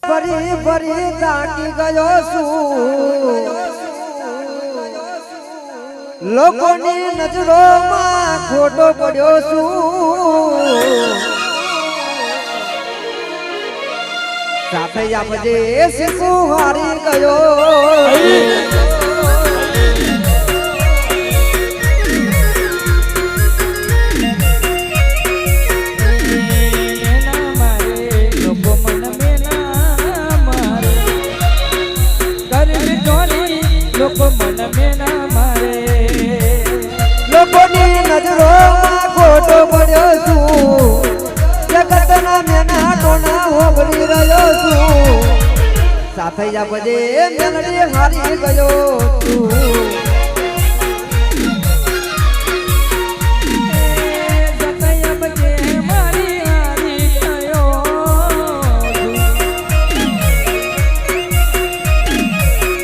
ફરી ફરી તાકી ગયો છું લોકોની નજરોમાં ખોટો પડ્યો છું સાથે આપજે શીખું હારી ગયો લોકો મન મેના મારે લોકોની નજરોમાં ખોટો પડ્યો છું જગતના મેના ટોના હોબળી રહ્યો છું સાથે આપજે મેલડી હારી ગયો છું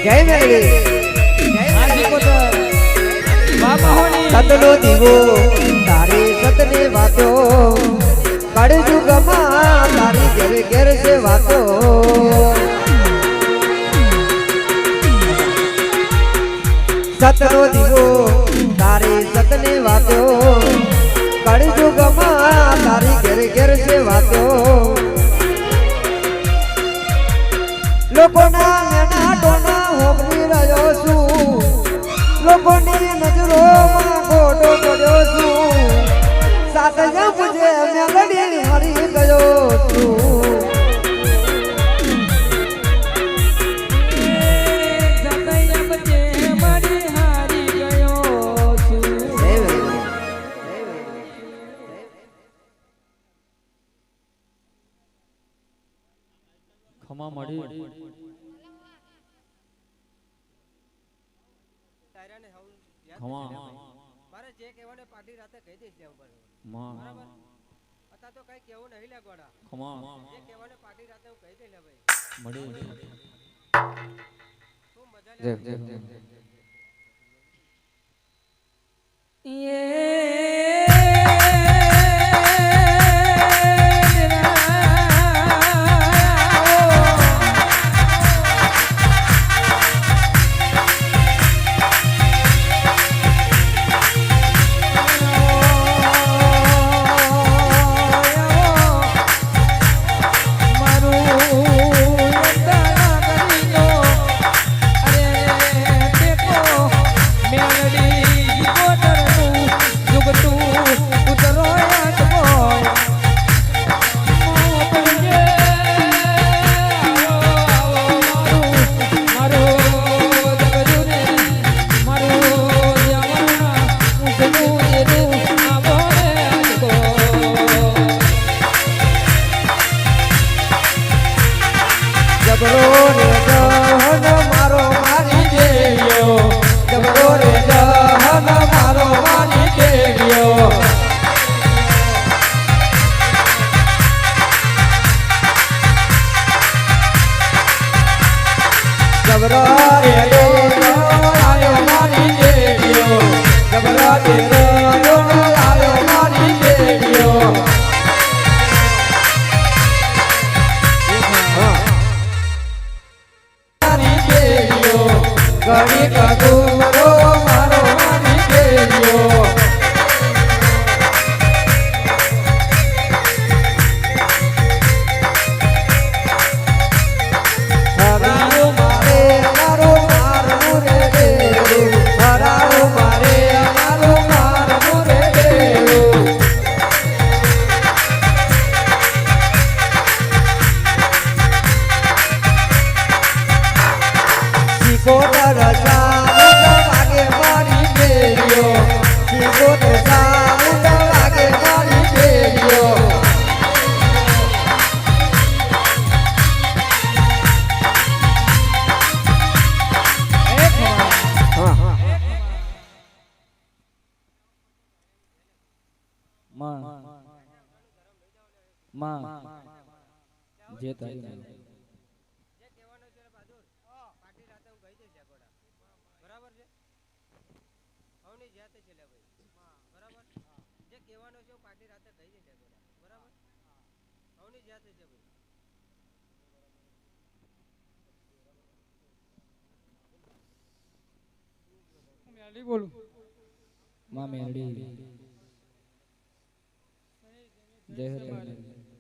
જય મેલડી સતનો દીવો તારી સતની વાતો કળયુગમાં તારી ઘેર ઘેર છે વાતો સતનો દીવો તારી સતની વાતો કળયુગમાં તારી ઘેર ઘેર છે વાતો લોકોના મેના ટોના હોબળી રહ્યો છું લોકોની નજરોમાં ખોટો પડ્યો છું સાથે જપજે મેલડી હારી ગયો છું ખમા મળી ખમા મારે જે કહેવાને પાર્ટી રાતે કહી દઈશ લે બરાબર અતા તો કઈ કેવું નહીં લે ગોડા ખમા જે કહેવાને પાર્ટી રાતે હું કહી દઈશ લે ભાઈ મળી શું મજા લે જે તારી જે કહેવાનો છે બહાદુર પાર્ટી રાતે હું કહી દઈશ ગોડા બરાબર છે હવની જાતે છે લે ભાઈ બરાબર જે કહેવાનો છે પાર્ટી રાતે કહી દઈશ ગોડા બરાબર હવની જાતે છે ભાઈ બોલું માં મેરડી જય હો તારી.